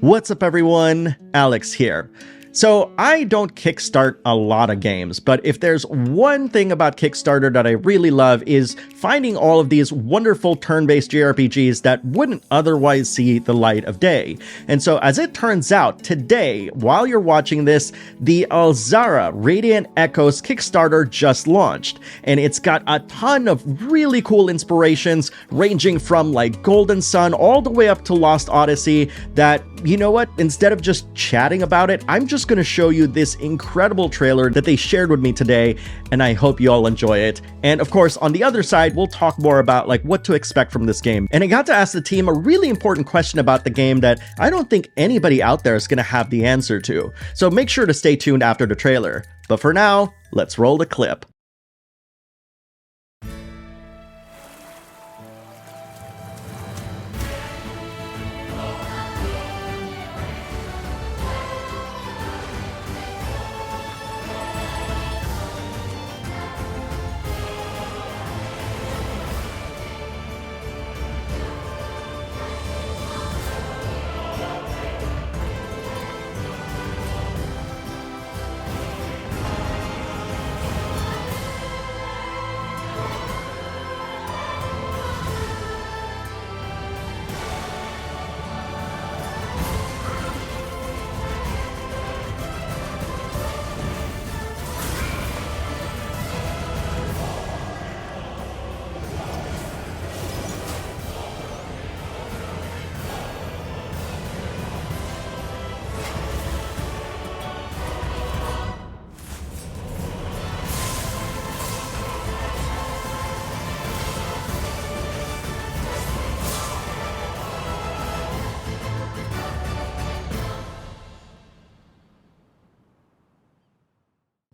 What's up everyone, Alex here. So I don't kickstart a lot of games, but if there's one thing about Kickstarter that I really love is finding all of these wonderful turn-based JRPGs that wouldn't otherwise see the light of day. And so as it turns out, today, while you're watching this, the Alzara Radiant Echoes Kickstarter just launched, and it's got a ton of really cool inspirations ranging from like Golden Sun all the way up to Lost Odyssey that, you know what, instead of just chatting about it, I'm just going to show you this incredible trailer that they shared with me today, and I hope you all enjoy it. And of course, on the other side, we'll talk more about like what to expect from this game. And I got to ask the team a really important question about the game that I don't think anybody out there is going to have the answer to. So make sure to stay tuned after the trailer. But for now, let's roll the clip.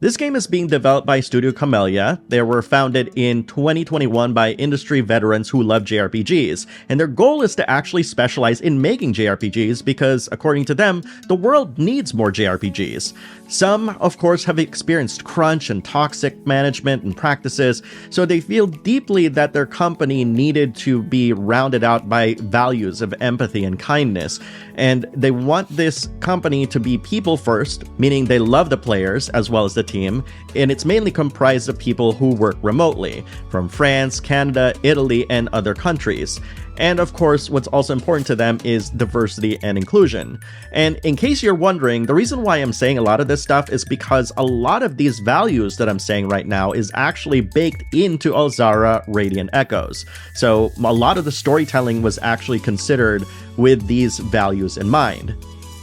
This game is being developed by Studio Camellia. They were founded in 2021 by industry veterans who love JRPGs, and their goal is to actually specialize in making JRPGs because, according to them, the world needs more JRPGs. Some, of course, have experienced crunch and toxic management and practices, so they feel deeply that their company needed to be rounded out by values of empathy and kindness. And they want this company to be people first, meaning they love the players as well as the team, and it's mainly comprised of people who work remotely from France, Canada, Italy, and other countries. And of course, what's also important to them is diversity and inclusion. And in case you're wondering, the reason why I'm saying a lot of this stuff is because a lot of these values that I'm saying right now is actually baked into Alzara Radiant Echoes. So a lot of the storytelling was actually considered with these values in mind.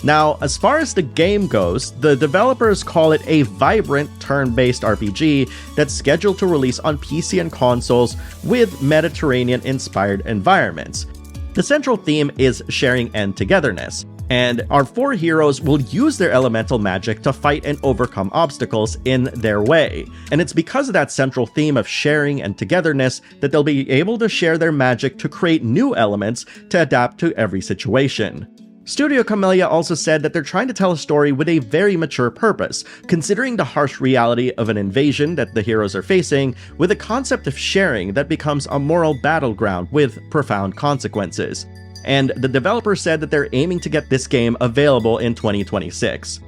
Now, as far as the game goes, the developers call it a vibrant turn-based RPG that's scheduled to release on PC and consoles with Mediterranean-inspired environments. The central theme is sharing and togetherness, and our four heroes will use their elemental magic to fight and overcome obstacles in their way. And it's because of that central theme of sharing and togetherness that they'll be able to share their magic to create new elements to adapt to every situation. Studio Camellia also said that they're trying to tell a story with a very mature purpose, considering the harsh reality of an invasion that the heroes are facing, with a concept of sharing that becomes a moral battleground with profound consequences. And the developer said that they're aiming to get this game available in 2026.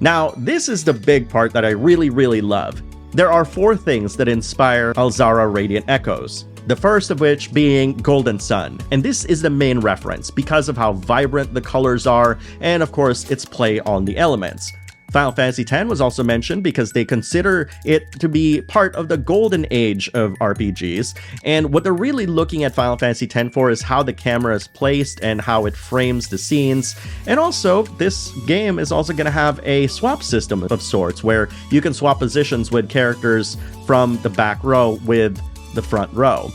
Now, this is the big part that I really love. There are four things that inspire Alzara Radiant Echoes. The first of which being Golden Sun, and this is the main reference because of how vibrant the colors are, and of course its play on the elements. Final Fantasy X was also mentioned because they consider it to be part of the golden age of RPGs, and what they're really looking at Final Fantasy X for is how the camera is placed and how it frames the scenes. And also, this game is also going to have a swap system of sorts, where you can swap positions with characters from the back row with the front row.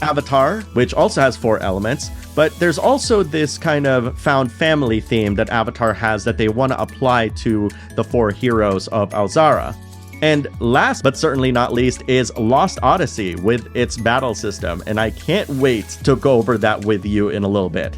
Avatar, which also has four elements, but there's also this kind of found family theme that Avatar has that they want to apply to the four heroes of Alzara. And last but certainly not least is Lost Odyssey with its battle system, and I can't wait to go over that with you in a little bit.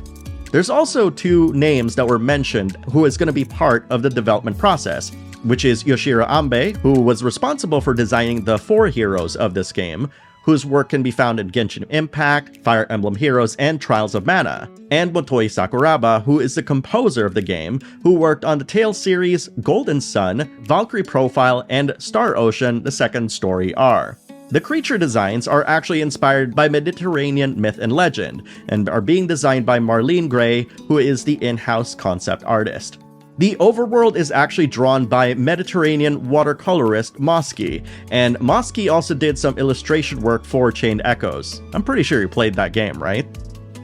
There's also two names that were mentioned who is going to be part of the development process, which is Yoshiro Ambe, who was responsible for designing the four heroes of this game, whose work can be found in Genshin Impact, Fire Emblem Heroes, and Trials of Mana, and Motoi Sakuraba, who is the composer of the game, who worked on the Tales series, Golden Sun, Valkyrie Profile, and Star Ocean: The Second Story R. The creature designs are actually inspired by Mediterranean myth and legend, and are being designed by Marlene Gray, who is the in-house concept artist. The overworld is actually drawn by Mediterranean watercolorist Mosky, and Mosky also did some illustration work for Chained Echoes. I'm pretty sure you played that game, right?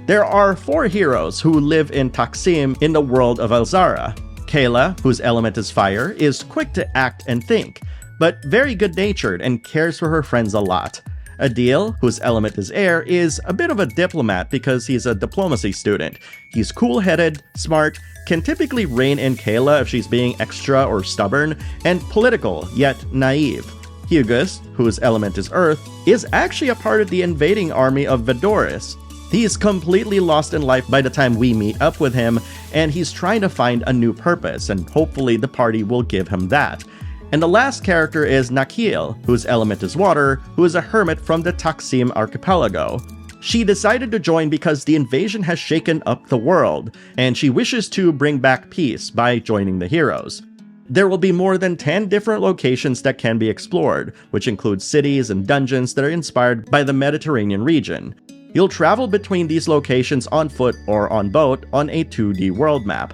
There are 4 heroes who live in Taksim in the world of Alzara. Kayla, whose element is fire, is quick to act and think, but very good-natured and cares for her friends a lot. Adil, whose element is air, is a bit of a diplomat because he's a diplomacy student. He's cool-headed, smart, can typically rein in Kayla if she's being extra or stubborn, and political, yet naive. Hugus, whose element is earth, is actually a part of the invading army of Vedoris. He's completely lost in life by the time we meet up with him, and he's trying to find a new purpose, and hopefully the party will give him that. And the last character is Nakil, whose element is water, who is a hermit from the Taksim archipelago. She decided to join because the invasion has shaken up the world, and she wishes to bring back peace by joining the heroes. There will be more than 10 different locations that can be explored, which include cities and dungeons that are inspired by the Mediterranean region. You'll travel between these locations on foot or on boat on a 2D world map.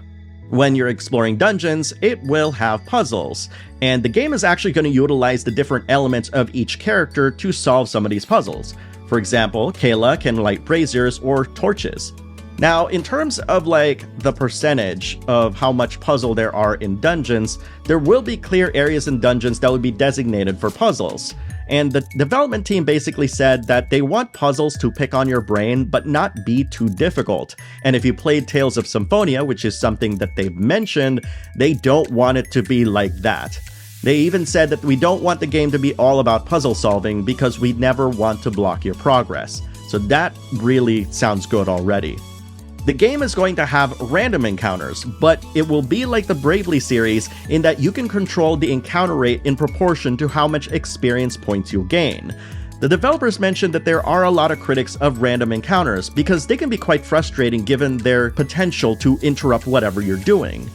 When you're exploring dungeons, it will have puzzles, and the game is actually going to utilize the different elements of each character to solve some of these puzzles. For example, Kayla can light braziers or torches. Now, in terms of the percentage of how much puzzle there are in dungeons, there will be clear areas in dungeons that would be designated for puzzles. And the development team basically said that they want puzzles to pick on your brain, but not be too difficult. And if you played Tales of Symphonia, which is something that they've mentioned, they don't want it to be like that. They even said that we don't want the game to be all about puzzle solving because we never want to block your progress. So that really sounds good already. The game is going to have random encounters, but it will be like the Bravely series in that you can control the encounter rate in proportion to how much experience points you'll gain. The developers mentioned that there are a lot of critics of random encounters because they can be quite frustrating given their potential to interrupt whatever you're doing.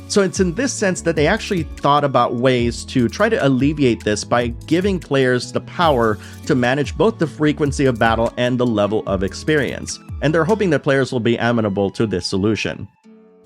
So it's in this sense that they actually thought about ways to try to alleviate this by giving players the power to manage both the frequency of battle and the level of experience. And they're hoping that players will be amenable to this solution.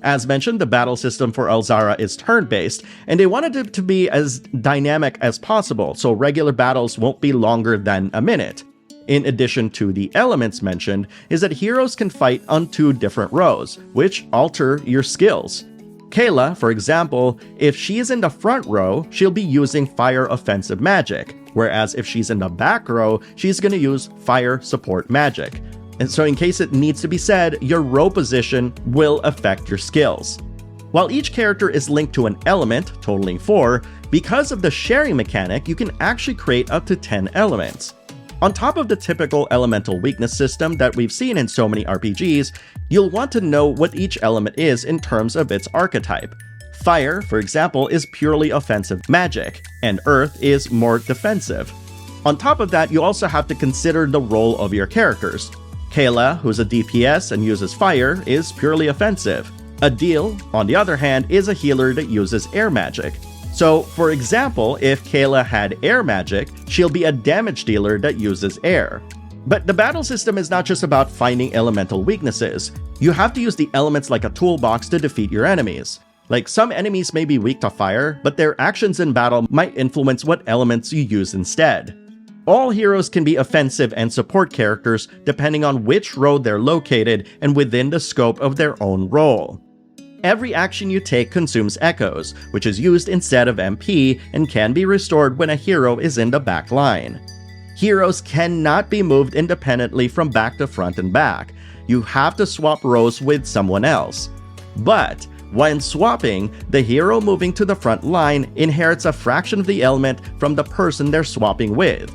As mentioned, the battle system for Alzara is turn-based, and they wanted it to be as dynamic as possible, so regular battles won't be longer than a minute. In addition to the elements mentioned, is that heroes can fight on 2 different rows, which alter your skills. Kayla, for example, if she is in the front row, she'll be using fire offensive magic, whereas if she's in the back row, she's going to use fire support magic. And so in case it needs to be said, your row position will affect your skills. While each character is linked to an element, totaling 4, because of the sharing mechanic, you can actually create up to 10 elements. On top of the typical elemental weakness system that we've seen in so many RPGs, you'll want to know what each element is in terms of its archetype. Fire, for example, is purely offensive magic, and Earth is more defensive. On top of that, you also have to consider the role of your characters. Kayla, who's a DPS and uses fire, is purely offensive. Adil, on the other hand, is a healer that uses air magic. So, for example, if Kayla had air magic, she'll be a damage dealer that uses air. But the battle system is not just about finding elemental weaknesses. You have to use the elements like a toolbox to defeat your enemies. Some enemies may be weak to fire, but their actions in battle might influence what elements you use instead. All heroes can be offensive and support characters depending on which row they're located and within the scope of their own role. Every action you take consumes echoes, which is used instead of MP and can be restored when a hero is in the back line. Heroes cannot be moved independently from back to front and back. You have to swap rows with someone else. But when swapping, the hero moving to the front line inherits a fraction of the element from the person they're swapping with.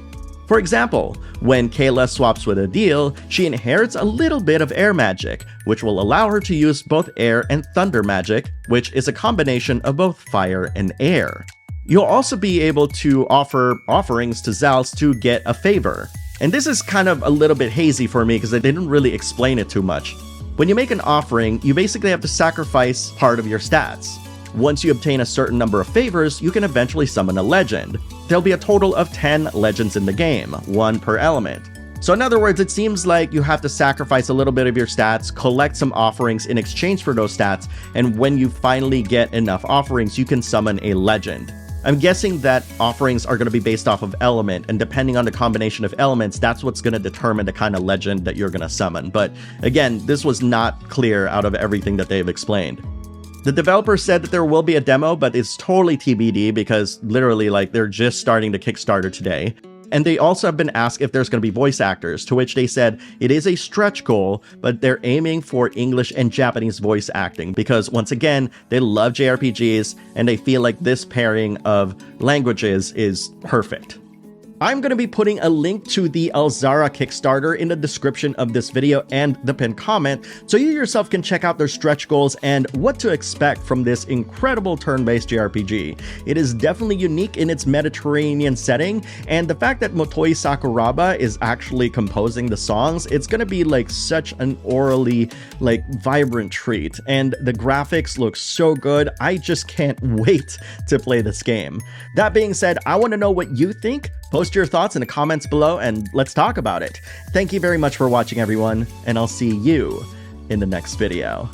For example, when Kayla swaps with Adil, she inherits a little bit of air magic, which will allow her to use both air and thunder magic, which is a combination of both fire and air. You'll also be able to offer offerings to Zals to get a favor. And this is kind of a little bit hazy for me because they didn't really explain it too much. When you make an offering, you basically have to sacrifice part of your stats. Once you obtain a certain number of favors, you can eventually summon a legend. There'll be a total of 10 legends in the game, 1 per element. So in other words, it seems like you have to sacrifice a little bit of your stats, collect some offerings in exchange for those stats, and when you finally get enough offerings, you can summon a legend. I'm guessing that offerings are going to be based off of element, and depending on the combination of elements, that's what's going to determine the kind of legend that you're going to summon. But again, this was not clear out of everything that they've explained. The developer said that there will be a demo, but it's totally TBD because literally they're just starting the Kickstarter today. And they also have been asked if there's going to be voice actors, to which they said it is a stretch goal, but they're aiming for English and Japanese voice acting because, once again, they love JRPGs and they feel like this pairing of languages is perfect. I'm going to be putting a link to the Alzara Kickstarter in the description of this video and the pinned comment, so you yourself can check out their stretch goals and what to expect from this incredible turn-based JRPG. It is definitely unique in its Mediterranean setting, and the fact that Motoi Sakuraba is actually composing the songs, it's going to be such an orally vibrant treat, and the graphics look so good. I just can't wait to play this game. That being said, I want to know what you think. Post your thoughts in the comments below and let's talk about it. Thank you very much for watching, everyone, and I'll see you in the next video.